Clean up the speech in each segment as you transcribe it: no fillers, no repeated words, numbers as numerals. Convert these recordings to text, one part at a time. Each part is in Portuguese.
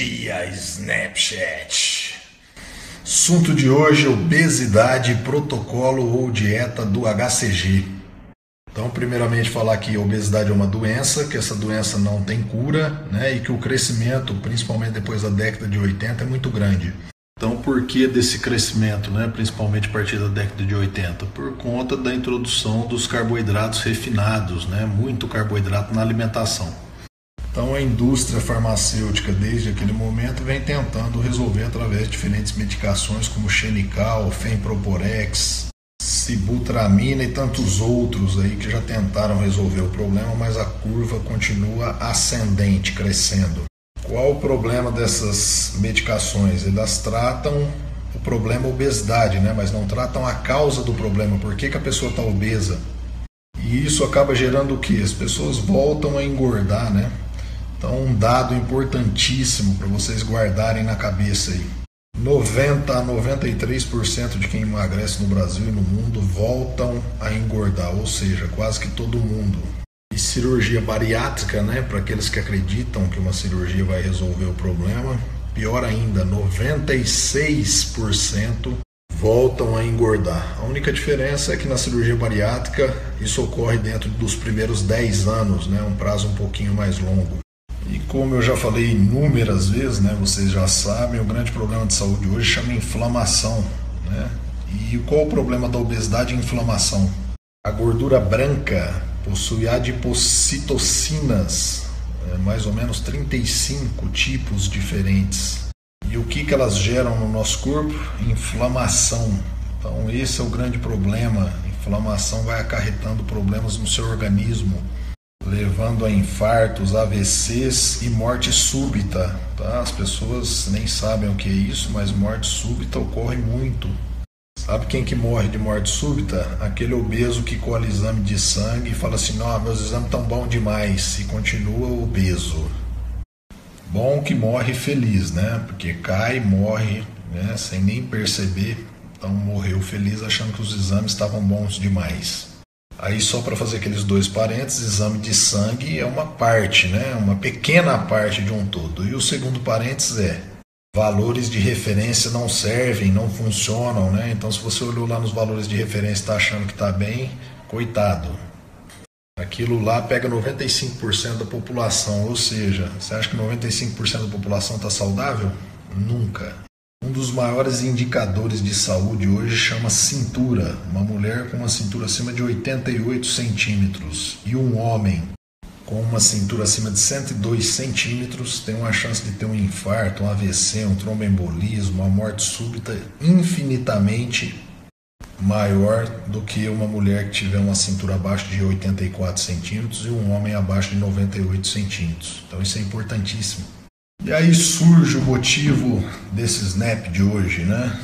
dia, Snapchat. Assunto de hoje: obesidade, protocolo ou dieta do HCG. Então, primeiramente, falar que a obesidade é uma doença, que essa doença não tem cura, né? E que o crescimento, principalmente depois da década de 80, é muito grande. Então, por que desse crescimento, né? Principalmente a partir da década de 80? Por conta da introdução dos carboidratos refinados, né? Muito carboidrato na alimentação. Então a indústria farmacêutica desde aquele momento vem tentando resolver através de diferentes medicações como Xenical, Femproporex, Sibutramina e tantos outros aí que já tentaram resolver o problema, mas a curva continua ascendente, crescendo. Qual o problema dessas medicações? Elas tratam o problema obesidade, né? Mas não tratam a causa do problema, por que a pessoa está obesa. E isso acaba gerando o quê? As pessoas voltam a engordar, né? Então, um dado importantíssimo para vocês guardarem na cabeça aí. 90 a 93% de quem emagrece no Brasil e no mundo voltam a engordar, ou seja, quase que todo mundo. E cirurgia bariátrica, né, para aqueles que acreditam que uma cirurgia vai resolver o problema, pior ainda, 96% voltam a engordar. A única diferença é que na cirurgia bariátrica isso ocorre dentro dos primeiros 10 anos, né, um prazo um pouquinho mais longo. E como eu já falei inúmeras vezes, né, vocês já sabem, o grande problema de saúde hoje chama inflamação, né? E qual o problema da obesidade e inflamação? A gordura branca possui adipocitocinas, mais ou menos 35 tipos diferentes. E o que elas geram no nosso corpo? Inflamação. Então esse é o grande problema. A inflamação vai acarretando problemas no seu organismo, levando a infartos, AVCs e morte súbita. Tá? As pessoas nem sabem o que é isso, mas morte súbita ocorre muito. Sabe quem que morre de morte súbita? Aquele obeso que colhe exame de sangue e fala assim: não, meus exames estão bons demais, e continua obeso. Bom que morre feliz, né? Porque cai, morre, né? Sem nem perceber. Então morreu feliz achando que os exames estavam bons demais. Aí, só para fazer aqueles dois parênteses, exame de sangue é uma parte, né? Uma pequena parte de um todo. E o segundo parênteses é: valores de referência não servem, não funcionam, né? Então, se você olhou lá nos valores de referência e está achando que está bem, coitado. Aquilo lá pega 95% da população, ou seja, você acha que 95% da população está saudável? Nunca. Um dos maiores indicadores de saúde hoje chama cintura. Uma mulher com uma cintura acima de 88 centímetros e um homem com uma cintura acima de 102 centímetros tem uma chance de ter um infarto, um AVC, um tromboembolismo, uma morte súbita infinitamente maior do que uma mulher que tiver uma cintura abaixo de 84 centímetros e um homem abaixo de 98 centímetros. Então isso é importantíssimo. E aí surge o motivo desse Snap de hoje, né?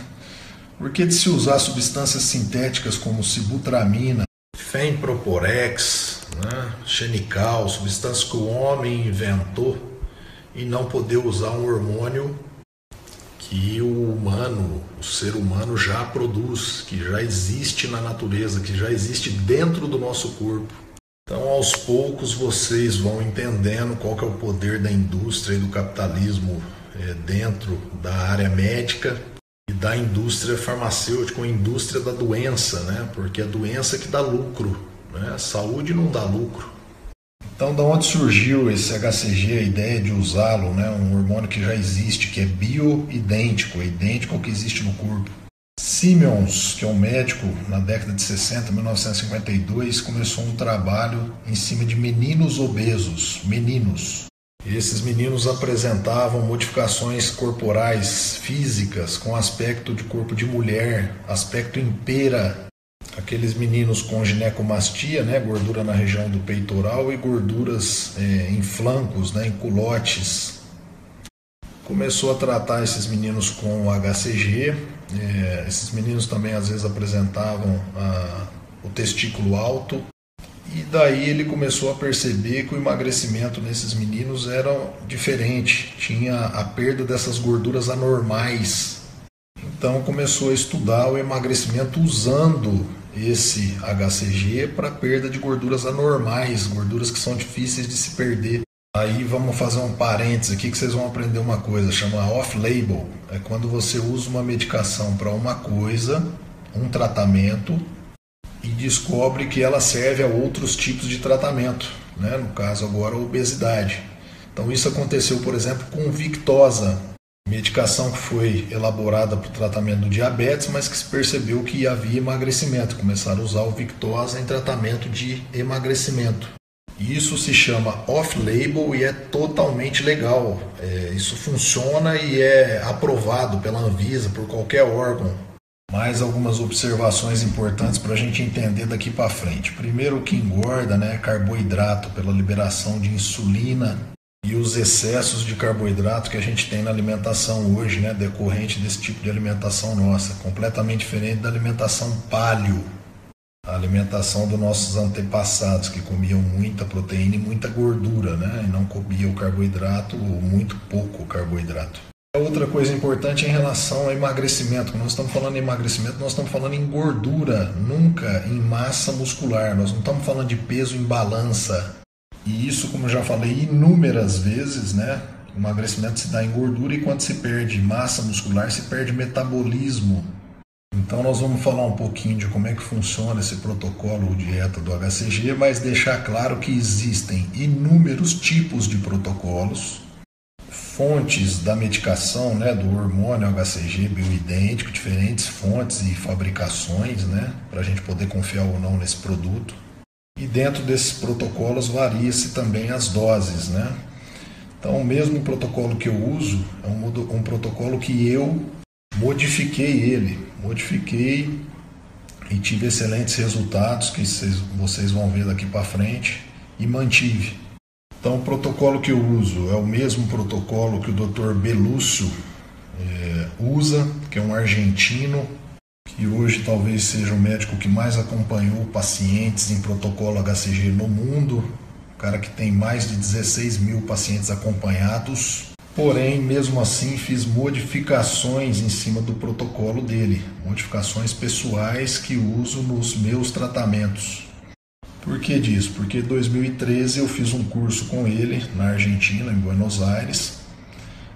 Porque de se usar substâncias sintéticas como Sibutramina, Femproporex, né? Xenical, substâncias que o homem inventou, e não poder usar um hormônio que o ser humano já produz, que já existe na natureza, que já existe dentro do nosso corpo. Então, aos poucos, vocês vão entendendo qual que é o poder da indústria e do capitalismo dentro da área médica e da indústria farmacêutica, a indústria da doença, né? Porque a doença que dá lucro, né? A saúde não dá lucro. Então, da onde surgiu esse HCG, a ideia de usá-lo, né? Um hormônio que já existe, que é bioidêntico, é idêntico ao que existe no corpo. Simmons, que é um médico, na década de 60, 1952, começou um trabalho em cima de meninos obesos, meninos. Esses meninos apresentavam modificações corporais, físicas, com aspecto de corpo de mulher, aspecto em pera. Aqueles meninos com ginecomastia, né, gordura na região do peitoral e gorduras em flancos, né, em culotes. Começou a tratar esses meninos com HCG. Esses meninos também às vezes apresentavam o testículo alto, e daí ele começou a perceber que o emagrecimento nesses meninos era diferente, tinha a perda dessas gorduras anormais. Então começou a estudar o emagrecimento usando esse HCG para perda de gorduras anormais, gorduras que são difíceis de se perder. Aí vamos fazer um parênteses aqui que vocês vão aprender uma coisa, chama off-label. É quando você usa uma medicação para uma coisa, um tratamento, e descobre que ela serve a outros tipos de tratamento, né? No caso agora a obesidade. Então isso aconteceu, por exemplo, com Victoza, medicação que foi elaborada para o tratamento do diabetes, mas que se percebeu que havia emagrecimento. Começaram a usar o Victoza em tratamento de emagrecimento. Isso se chama off-label e é totalmente legal. Isso funciona e é aprovado pela Anvisa, por qualquer órgão. Mais algumas observações importantes para a gente entender daqui para frente. Primeiro, o que engorda, né, é carboidrato pela liberação de insulina e os excessos de carboidrato que a gente tem na alimentação hoje, né, decorrente desse tipo de alimentação nossa, completamente diferente da alimentação paleo, a alimentação dos nossos antepassados, que comiam muita proteína e muita gordura, né, e não comiam o carboidrato ou muito pouco carboidrato. Outra coisa importante em relação ao emagrecimento. Quando nós estamos falando em emagrecimento, nós estamos falando em gordura, nunca em massa muscular. Nós não estamos falando de peso em balança. E isso, como eu já falei inúmeras vezes, né? O emagrecimento se dá em gordura e quando se perde massa muscular, se perde metabolismo. Então nós vamos falar um pouquinho de como é que funciona esse protocolo ou dieta do HCG, mas deixar claro que existem inúmeros tipos de protocolos, fontes da medicação, né, do hormônio HCG bioidêntico, diferentes fontes e fabricações, né, para a gente poder confiar ou não nesse produto. E dentro desses protocolos varia-se também as doses, né? Então, o mesmo protocolo que eu uso é um protocolo que eu modifiquei e tive excelentes resultados que vocês vão ver daqui para frente e mantive. Então, o protocolo que eu uso é o mesmo protocolo que o Dr. Belúcio usa, que é um argentino, que hoje talvez seja o médico que mais acompanhou pacientes em protocolo HCG no mundo, um cara que tem mais de 16 mil pacientes acompanhados. Porém, mesmo assim, fiz modificações em cima do protocolo dele, modificações pessoais que uso nos meus tratamentos. Por que disso? Porque em 2013 eu fiz um curso com ele na Argentina, em Buenos Aires,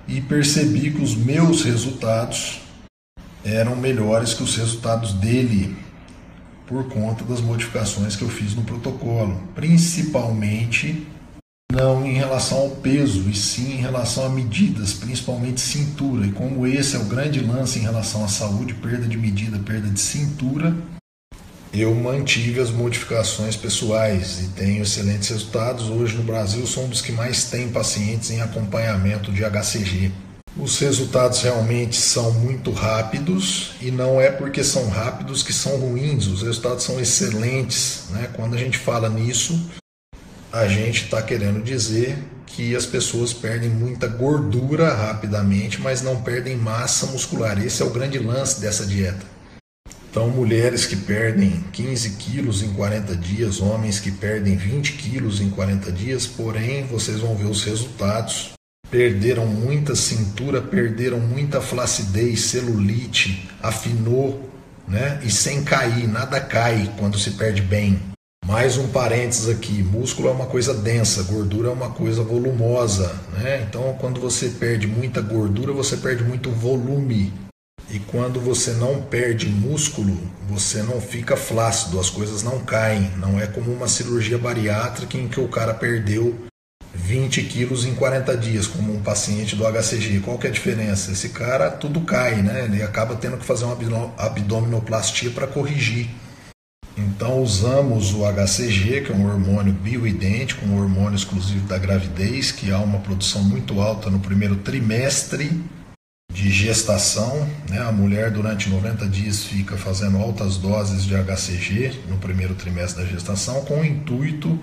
e percebi que os meus resultados eram melhores que os resultados dele, por conta das modificações que eu fiz no protocolo, principalmente não em relação ao peso, e sim em relação a medidas, principalmente cintura. E como esse é o grande lance em relação à saúde, perda de medida, perda de cintura, eu mantive as modificações pessoais e tenho excelentes resultados. Hoje no Brasil sou um dos que mais tem pacientes em acompanhamento de HCG. Os resultados realmente são muito rápidos e não é porque são rápidos que são ruins, os resultados são excelentes, né? Quando a gente fala nisso, a gente está querendo dizer que as pessoas perdem muita gordura rapidamente, mas não perdem massa muscular. Esse é o grande lance dessa dieta. Então, mulheres que perdem 15 quilos em 40 dias, homens que perdem 20 quilos em 40 dias, porém, vocês vão ver os resultados. Perderam muita cintura, perderam muita flacidez, celulite, afinou, né? E sem cair, nada cai quando se perde bem. Mais um parênteses aqui, músculo é uma coisa densa, gordura é uma coisa volumosa, né? Então, quando você perde muita gordura, você perde muito volume. E quando você não perde músculo, você não fica flácido, as coisas não caem. Não é como uma cirurgia bariátrica em que o cara perdeu 20 quilos em 40 dias, como um paciente do HCG. Qual que é a diferença? Esse cara tudo cai, né? Ele acaba tendo que fazer uma abdominoplastia para corrigir. Então usamos o HCG, que é um hormônio bioidêntico, um hormônio exclusivo da gravidez, que há uma produção muito alta no primeiro trimestre de gestação, né? A mulher durante 90 dias fica fazendo altas doses de HCG no primeiro trimestre da gestação, com o intuito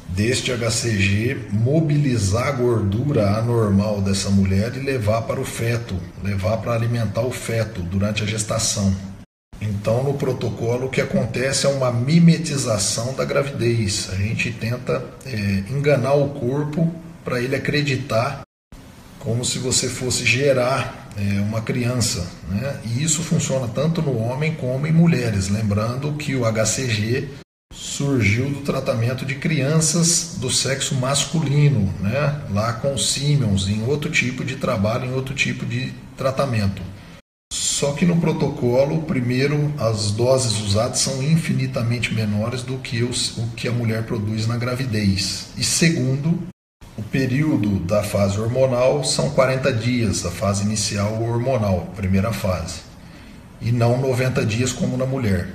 deste HCG mobilizar a gordura anormal dessa mulher e levar para o feto, levar para alimentar o feto durante a gestação. Então, no protocolo, o que acontece é uma mimetização da gravidez. A gente tenta enganar o corpo para ele acreditar como se você fosse gerar uma criança, né? E isso funciona tanto no homem como em mulheres. Lembrando que o HCG surgiu do tratamento de crianças do sexo masculino, né? Lá com Siemens, em outro tipo de trabalho, em outro tipo de tratamento. Só que no protocolo, primeiro, as doses usadas são infinitamente menores do que o que a mulher produz na gravidez. E segundo, o período da fase hormonal são 40 dias, a fase inicial hormonal, primeira fase, e não 90 dias como na mulher.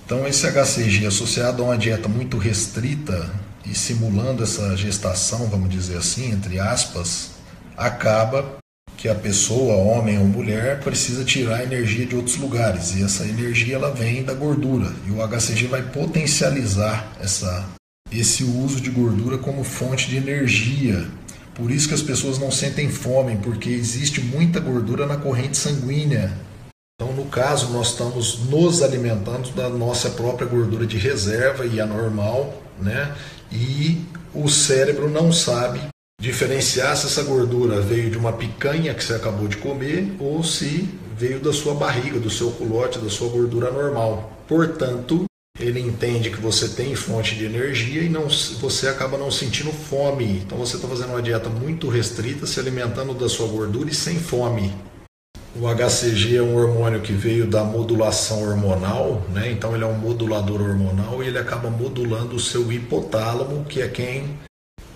Então esse HCG associado a uma dieta muito restrita e simulando essa gestação, vamos dizer assim, entre aspas, acaba que a pessoa, homem ou mulher, precisa tirar energia de outros lugares, e essa energia ela vem da gordura, e o HCG vai potencializar esse uso de gordura como fonte de energia. Por isso que as pessoas não sentem fome, porque existe muita gordura na corrente sanguínea. Então, no caso, nós estamos nos alimentando da nossa própria gordura de reserva e anormal, né? E o cérebro não sabe diferenciar se essa gordura veio de uma picanha que você acabou de comer ou se veio da sua barriga, do seu culote, da sua gordura normal. Portanto, ele entende que você tem fonte de energia e você acaba não sentindo fome. Então você está fazendo uma dieta muito restrita, se alimentando da sua gordura e sem fome. O HCG é um hormônio que veio da modulação hormonal, né? Então ele é um modulador hormonal e ele acaba modulando o seu hipotálamo, que é quem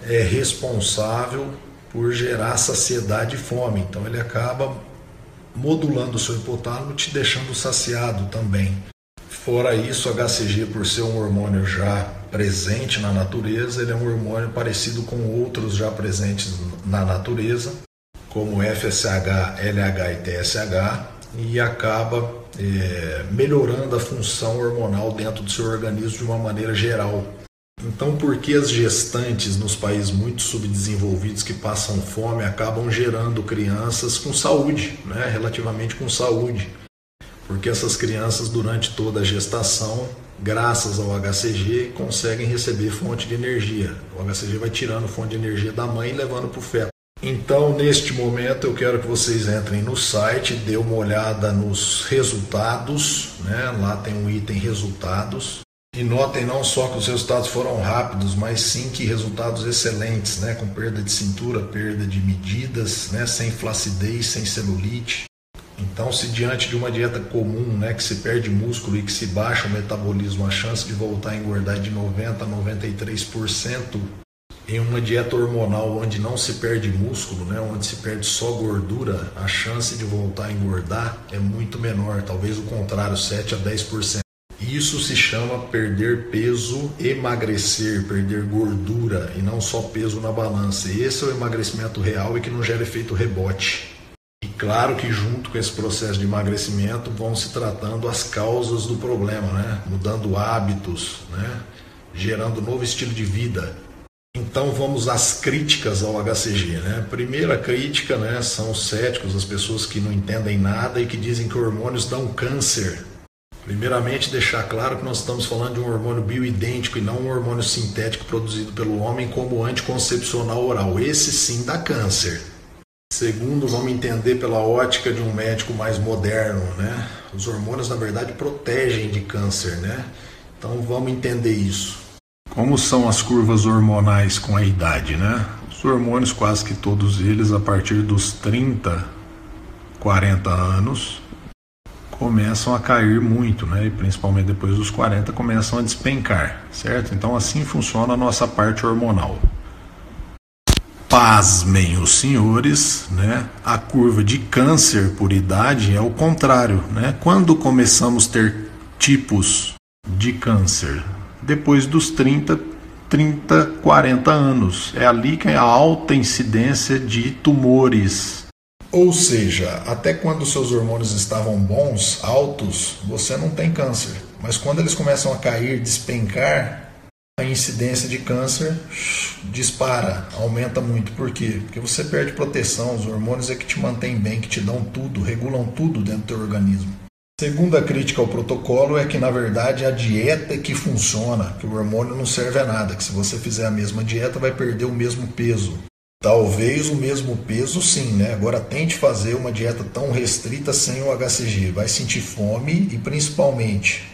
é responsável por gerar saciedade e fome. Então ele acaba modulando o seu hipotálamo, te deixando saciado também. Fora isso, o HCG, por ser um hormônio já presente na natureza, ele é um hormônio parecido com outros já presentes na natureza, como FSH, LH e TSH, e acaba melhorando a função hormonal dentro do seu organismo de uma maneira geral. Então, por que as gestantes nos países muito subdesenvolvidos que passam fome acabam gerando crianças com saúde, né? Relativamente com saúde? Porque essas crianças, durante toda a gestação, graças ao HCG, conseguem receber fonte de energia. O HCG vai tirando fonte de energia da mãe e levando para o feto. Então, neste momento, eu quero que vocês entrem no site, dê uma olhada nos resultados, né? Lá tem um item resultados. E notem não só que os resultados foram rápidos, mas sim que resultados excelentes, né? Com perda de cintura, perda de medidas, né? Sem flacidez, sem celulite. Então, se diante de uma dieta comum, né, que se perde músculo e que se baixa o metabolismo, a chance de voltar a engordar é de 90% a 93%, em uma dieta hormonal onde não se perde músculo, né, onde se perde só gordura, a chance de voltar a engordar é muito menor, talvez o contrário, 7% a 10%. Isso se chama perder peso, emagrecer, perder gordura e não só peso na balança. Esse é o emagrecimento real e que não gera efeito rebote. E claro que junto com esse processo de emagrecimento vão se tratando as causas do problema, né? Mudando hábitos, né? Gerando novo estilo de vida. Então vamos às críticas ao HCG, né? Primeira crítica, né, são os céticos, as pessoas que não entendem nada e que dizem que hormônios dão câncer. Primeiramente, deixar claro que nós estamos falando de um hormônio bioidêntico e não um hormônio sintético produzido pelo homem como anticoncepcional oral. Esse sim dá câncer. Segundo, vamos entender pela ótica de um médico mais moderno, né? Os hormônios, na verdade, protegem de câncer, né? Então vamos entender isso. Como são as curvas hormonais com a idade, né? Os hormônios, quase que todos eles, a partir dos 30, 40 anos, começam a cair muito, né? E principalmente depois dos 40 começam a despencar, certo? Então assim funciona a nossa parte hormonal. Pasmem os senhores, né? A curva de câncer por idade é o contrário, né? Quando começamos a ter tipos de câncer? Depois dos 30, 40 anos. É ali que é a alta incidência de tumores. Ou seja, até quando os seus hormônios estavam bons, altos, você não tem câncer. Mas quando eles começam a cair, despencar, a incidência de câncer dispara, aumenta muito. Por quê? Porque você perde proteção, os hormônios é que te mantêm bem, que te dão tudo, regulam tudo dentro do teu organismo. Segunda crítica ao protocolo é que, na verdade, a dieta é que funciona, que o hormônio não serve a nada, que se você fizer a mesma dieta vai perder o mesmo peso. Talvez o mesmo peso sim, né? Agora tente fazer uma dieta tão restrita sem o HCG. Vai sentir fome e principalmente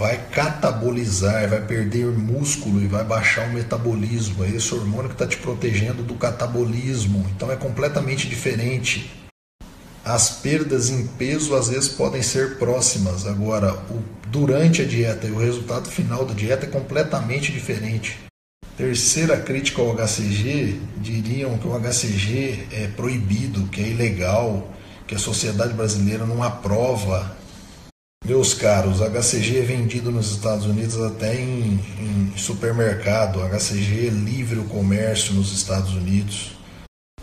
vai catabolizar, vai perder músculo e vai baixar o metabolismo. É esse hormônio que está te protegendo do catabolismo. Então é completamente diferente. As perdas em peso às vezes podem ser próximas. Agora, durante a dieta e o resultado final da dieta é completamente diferente. Terceira crítica ao HCG, diriam que o HCG é proibido, que é ilegal, que a sociedade brasileira não aprova. Meus caros, HCG é vendido nos Estados Unidos até em supermercado. HCG é livre o comércio nos Estados Unidos.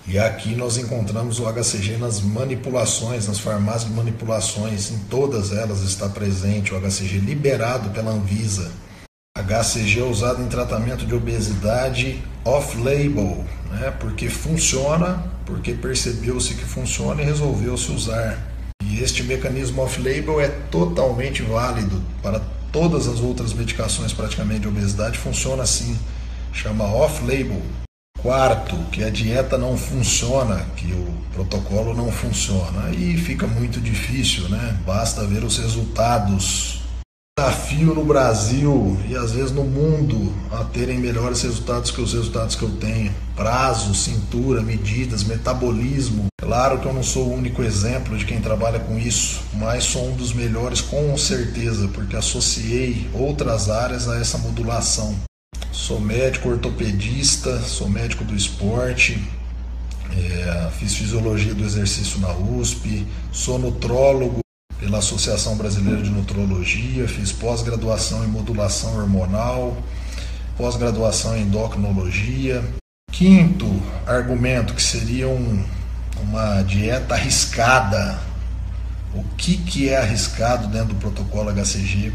E aqui nós encontramos o HCG nas manipulações, nas farmácias de manipulações. Em todas elas está presente o HCG liberado pela Anvisa. HCG é usado em tratamento de obesidade off-label, né? Porque funciona, porque percebeu-se que funciona e resolveu-se usar. E este mecanismo off-label é totalmente válido para todas as outras medicações praticamente de obesidade, funciona assim, chama off-label. Quarto, que a dieta não funciona, que o protocolo não funciona, aí fica muito difícil, né? Basta ver os resultados. Desafio no Brasil e às vezes no mundo a terem melhores resultados que os resultados que eu tenho. Prazo, cintura, medidas, metabolismo. Claro que eu não sou o único exemplo de quem trabalha com isso, mas sou um dos melhores com certeza, porque associei outras áreas a essa modulação. Sou médico ortopedista, sou médico do esporte, fiz fisiologia do exercício na USP, sou nutrólogo pela Associação Brasileira de Nutrologia, fiz pós-graduação em modulação hormonal, pós-graduação em endocrinologia. Quinto argumento, que seria uma dieta arriscada. O que é arriscado dentro do protocolo HCG?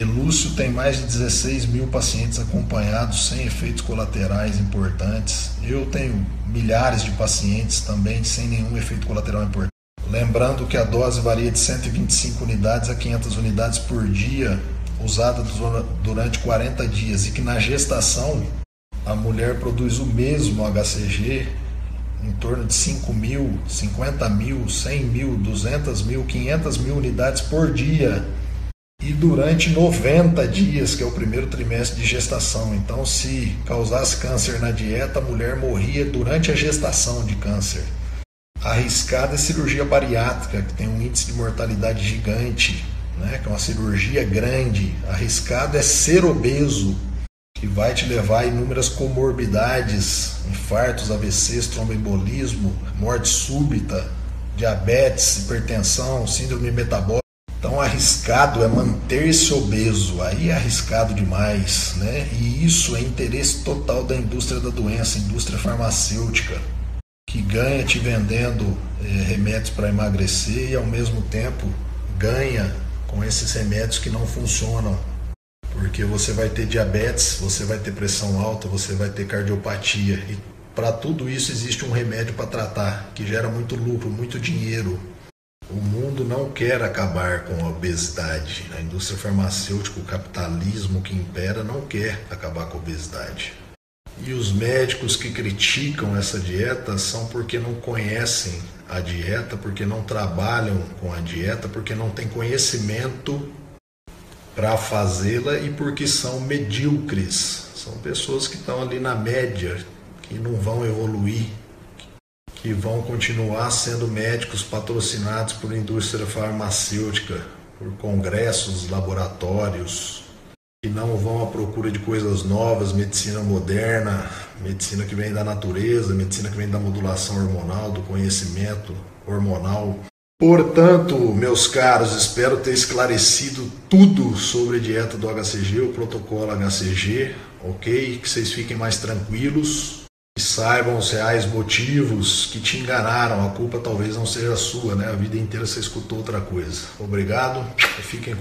Lúcio tem mais de 16 mil pacientes acompanhados sem efeitos colaterais importantes. Eu tenho milhares de pacientes também sem nenhum efeito colateral importante. Lembrando que a dose varia de 125 unidades a 500 unidades por dia, usada durante 40 dias, e que na gestação a mulher produz o mesmo HCG em torno de 5 mil, 50 mil, 100 mil, 200 mil, 500 mil unidades por dia. E durante 90 dias, que é o primeiro trimestre de gestação. Então, se causasse câncer na dieta, a mulher morria durante a gestação de câncer. Arriscada é cirurgia bariátrica, que tem um índice de mortalidade gigante, né? Que é uma cirurgia grande. Arriscado é ser obeso, que vai te levar a inúmeras comorbidades, infartos, AVCs, tromboembolismo, morte súbita, diabetes, hipertensão, síndrome metabólica. Então, arriscado é manter-se obeso, aí é arriscado demais, né? E isso é interesse total da indústria da doença, indústria farmacêutica, que ganha te vendendo remédios para emagrecer e ao mesmo tempo ganha com esses remédios que não funcionam. Porque você vai ter diabetes, você vai ter pressão alta, você vai ter cardiopatia. E para tudo isso existe um remédio para tratar, que gera muito lucro, muito dinheiro. O mundo não quer acabar com a obesidade. A indústria farmacêutica, o capitalismo que impera, não quer acabar com a obesidade. E os médicos que criticam essa dieta são porque não conhecem a dieta, porque não trabalham com a dieta, porque não têm conhecimento para fazê-la e porque são medíocres. São pessoas que estão ali na média, que não vão evoluir, que vão continuar sendo médicos patrocinados por indústria farmacêutica, por congressos, laboratórios, que não vão à procura de coisas novas, medicina moderna, medicina que vem da natureza, medicina que vem da modulação hormonal, do conhecimento hormonal. Portanto, meus caros, espero ter esclarecido tudo sobre a dieta do HCG, o protocolo HCG, ok? Que vocês fiquem mais tranquilos e saibam os reais motivos que te enganaram. A culpa talvez não seja sua, né? A vida inteira você escutou outra coisa. Obrigado e fiquem